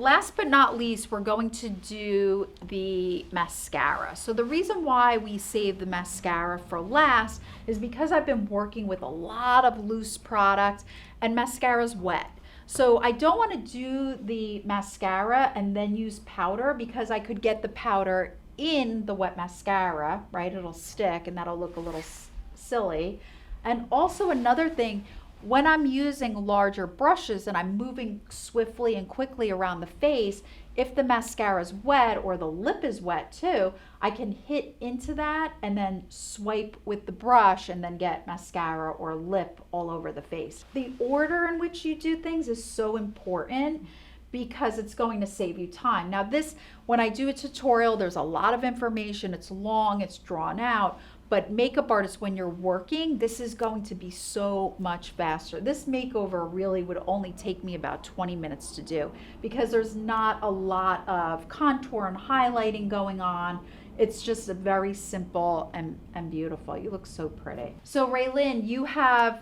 last but not least, we're going to do the mascara. So the reason why we save the mascara for last is because I've been working with a lot of loose product and mascara's wet. So I don't want to do the mascara and then use powder because I could get the powder in the wet mascara, right? It'll stick and that'll look a little silly. And also another thing, when I'm using larger brushes and I'm moving swiftly and quickly around the face, if the mascara is wet or the lip is wet too, I can hit into that and then swipe with the brush and then get mascara or lip all over the face. The order in which you do things is so important because it's going to save you time. Now this, when I do a tutorial, there's a lot of information, it's long, it's drawn out, but makeup artists, when you're working, this is going to be so much faster. This makeover really would only take me about 20 minutes to do because there's not a lot of contour and highlighting going on. It's just a very simple and beautiful. You look so pretty. So Raylene, you have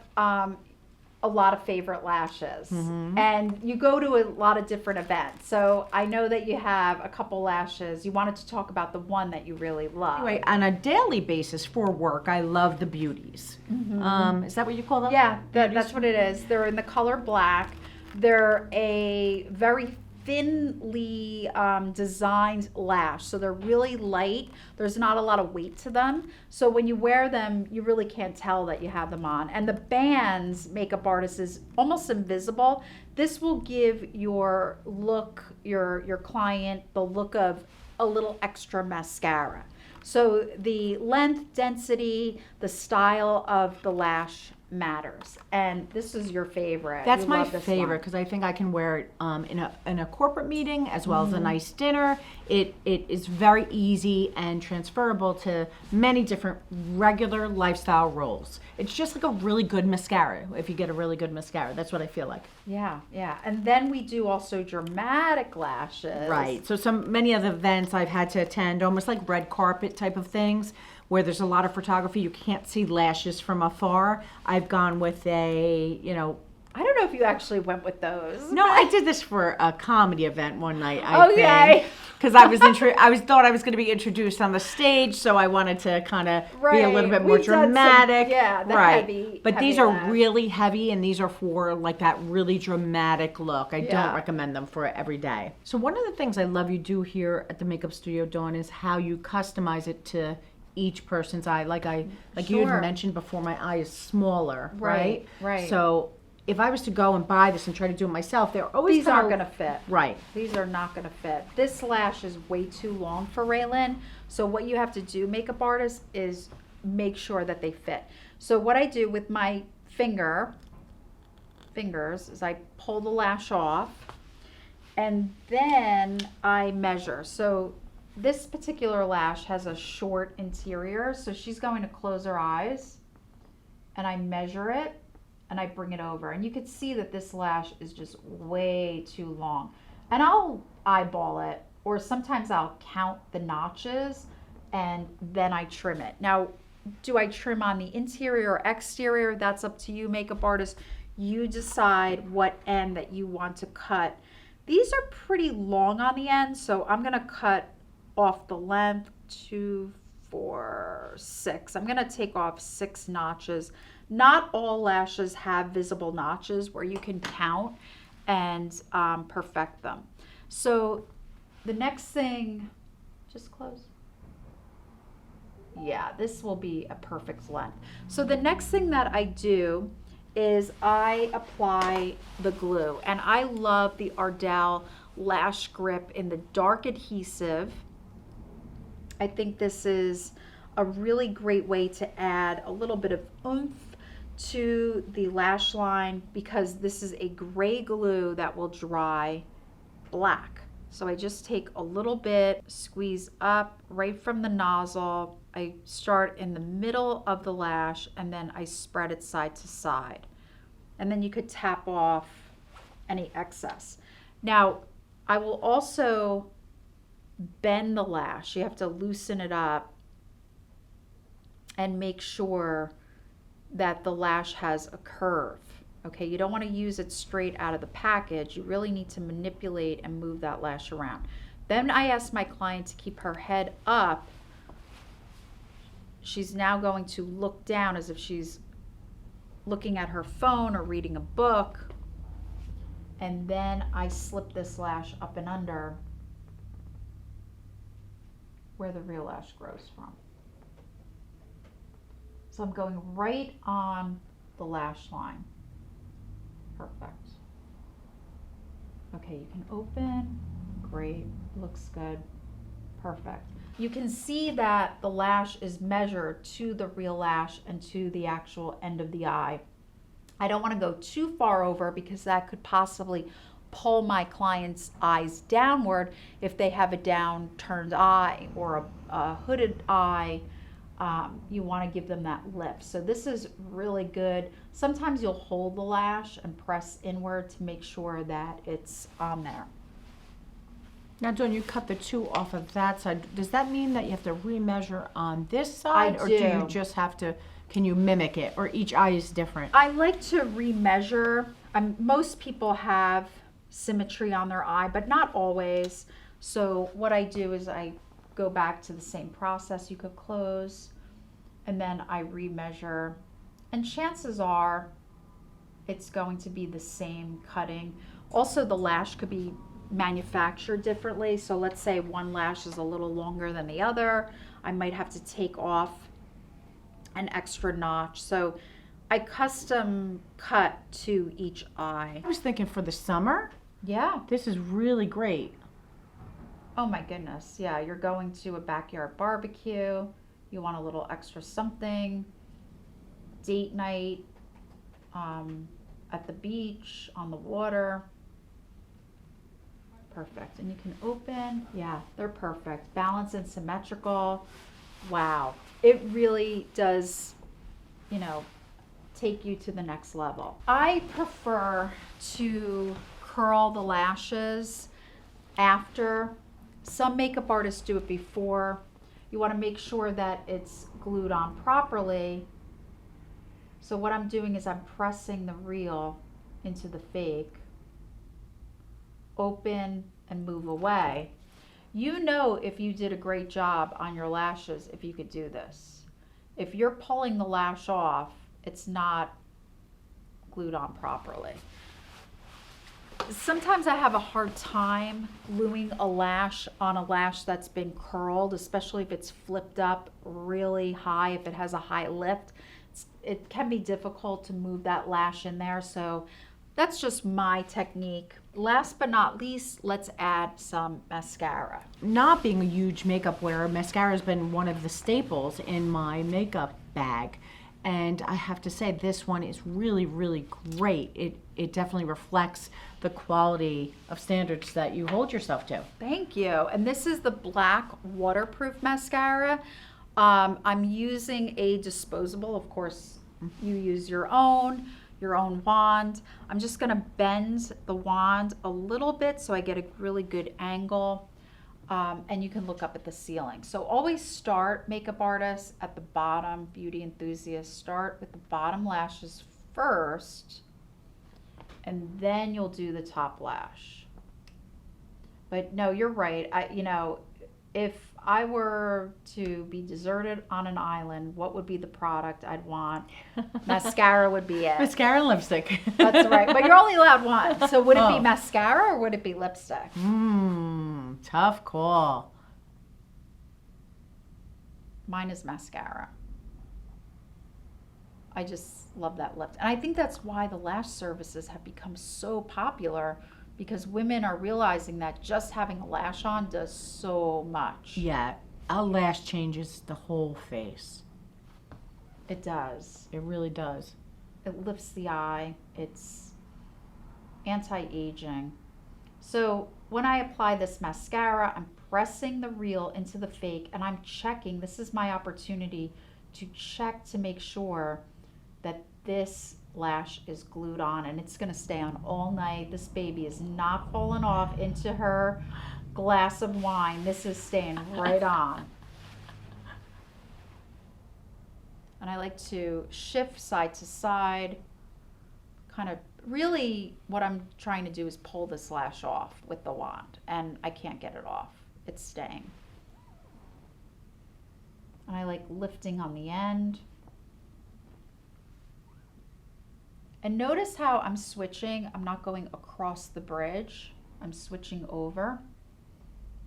a lot of favorite lashes and you go to a lot of different events. So I know that you have a couple lashes. You wanted to talk about the one that you really love. Anyway, on a daily basis for work, I love the beauties. Is that what you call them? Yeah, that's what it is. They're in the color black. They're a very thinly designed lash, so they're really light. There's not a lot of weight to them, so when you wear them you really can't tell that you have them on. And the bands, makeup artist, is almost invisible. This will give your look, your client, the look of a little extra mascara. So the length, density, the style of the lash matters. And this is your favorite. That's my favorite because I think I can wear it in a corporate meeting as well as a nice dinner. It is very easy and transferable to many different regular lifestyle roles. It's just like a really good mascara. If you get a really good mascara, that's what I feel like. Yeah. And then we do also dramatic lashes. Right. So many of the events I've had to attend, almost like red carpet type of things, where there's a lot of photography, you can't see lashes from afar. I've gone with a, I don't know if you actually went with those. No, I did this for a comedy event one night. Okay. Because I thought I was going to be introduced on the stage, so I wanted to kind of be a little bit more dramatic. Heavy. But these are are really heavy, and these are for like that really dramatic look. I don't recommend them for every day. So one of the things I love you do here at the Makeup Studio, Dawn, is how you customize it to each person's eye. Like you had mentioned before, my eye is smaller, right? So if I was to go and buy this and try to do it myself, they're always these aren't going to fit. Right. These are not going to fit. This lash is way too long for Raylene. So what you have to do, makeup artist, is make sure that they fit. So what I do with my fingers is I pull the lash off and then I measure. So this particular lash has a short interior, so she's going to close her eyes and I measure it and I bring it over. And you can see that this lash is just way too long. And I'll eyeball it, or sometimes I'll count the notches and then I trim it. Now, do I trim on the interior or exterior? That's up to you, makeup artist. You decide what end that you want to cut. These are pretty long on the end, so I'm gonna cut off the length 2, 4, 6. I'm gonna take off 6 notches. Not all lashes have visible notches where you can count and perfect them. So the next thing, just close. Yeah, this will be a perfect length. So the next thing that I do is I apply the glue, and I love the Ardell Lash Grip in the dark adhesive. I think this is a really great way to add a little bit of oomph to the lash line because this is a gray glue that will dry black. So I just take a little bit, squeeze up right from the nozzle. I start in the middle of the lash and then I spread it side to side. And then you could tap off any excess. Now, I will also bend the lash. You have to loosen it up and make sure that the lash has a curve. Okay, you don't want to use it straight out of the package. You really need to manipulate and move that lash around. Then I asked my client to keep her head up. She's now going to look down as if she's looking at her phone or reading a book. And then I slip this lash up and under where the real lash grows from. So I'm going right on the lash line. Perfect. Okay, you can open. Great, looks good. Perfect. You can see that the lash is measured to the real lash and to the actual end of the eye. I don't want to go too far over because that could possibly pull my client's eyes downward if they have a downturned eye or a hooded eye. You want to give them that lift. So this is really good. Sometimes you'll hold the lash and press inward to make sure that it's on there. Now, Dawn, you cut the 2 off of that side. Does that mean that you have to remeasure on this side? I or do you do. just have to, can you mimic it? Or each eye is different? I like to remeasure. Most people have symmetry on their eye, but not always. So what I do is I go back to the same process. You could close, and then I remeasure. And chances are it's going to be the same cutting. Also, the lash could be manufactured differently. So let's say one lash is a little longer than the other. I might have to take off an extra notch. So I custom cut to each eye. I was thinking for the summer, Yeah. this is really great. Oh my goodness. Yeah, you're going to a backyard barbecue. You want a little extra something. Date night, at the beach, on the water. Perfect. And you can open. Yeah, they're perfect. Balanced and symmetrical. Wow. It really does, take you to the next level. I prefer to curl the lashes after. Some makeup artists do it before. You want to make sure that it's glued on properly. So what I'm doing is I'm pressing the real into the fake. Open and move away. You know if you did a great job on your lashes if you could do this. If you're pulling the lash off, it's not glued on properly. Sometimes I have a hard time gluing a lash on a lash that's been curled, especially if it's flipped up really high, if it has a high lift. It can be difficult to move that lash in there, so that's just my technique. Last but not least, let's add some mascara. Not being a huge makeup wearer, mascara has been one of the staples in my makeup bag. And I have to say, this one is really, really great. It definitely reflects the quality of standards that you hold yourself to. Thank you. And this is the black waterproof mascara. I'm using a disposable. Of course, you use your own wand. I'm just gonna bend the wand a little bit so I get a really good angle. And you can look up at the ceiling. So always start, makeup artists, at the bottom. Beauty enthusiasts, start with the bottom lashes first, and then you'll do the top lash. But no, you're right. If I were to be deserted on an island, what would be the product I'd want? Mascara would be it. Mascara and lipstick. That's right. But you're only allowed one. So would it be mascara or would it be lipstick? Tough call. Mine is mascara. I just love that lip. And I think that's why the lash services have become so popular, because women are realizing that just having a lash on does so much. Yeah, a lash changes the whole face. It does. It really does. It lifts the eye. It's anti-aging. So when I apply this mascara, I'm pressing the real into the fake, and I'm checking. This is my opportunity to check to make sure that this lash is glued on, and it's going to stay on all night. This baby is not falling off into her glass of wine. This is staying right on. And I like to shift side to side, kind of, really what I'm trying to do is pull this lash off with the wand, and I can't get it off. It's staying. And I like lifting on the end. And notice how I'm switching. I'm not going across the bridge. I'm switching over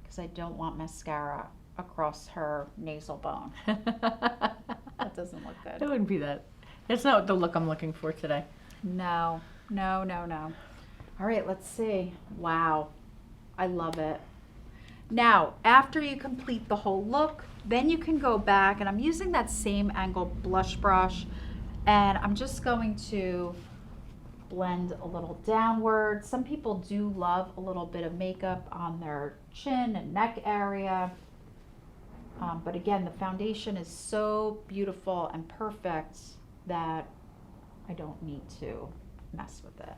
because I don't want mascara across her nasal bone. That doesn't look good. It wouldn't be that. That's not the look I'm looking for today. No, no, no, no. All right, let's see. Wow, I love it. Now, after you complete the whole look, then you can go back, and I'm using that same angle blush brush, and I'm just going to blend a little downward. Some people do love a little bit of makeup on their chin and neck area. But again, the foundation is so beautiful and perfect that I don't need to mess with it.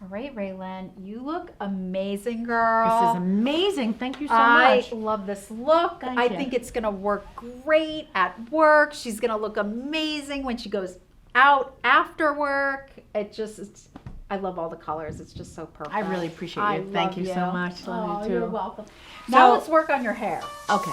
All right, Raylan, you look amazing, girl. This is amazing. Thank you so I much. love this look. Thank I you. think it's gonna work great at work. She's gonna look amazing when she goes out after work. I love all the colors. It's just so perfect. I really appreciate you. Thank you so much. Love you too. You're welcome. Now So- let's work on your hair. Okay.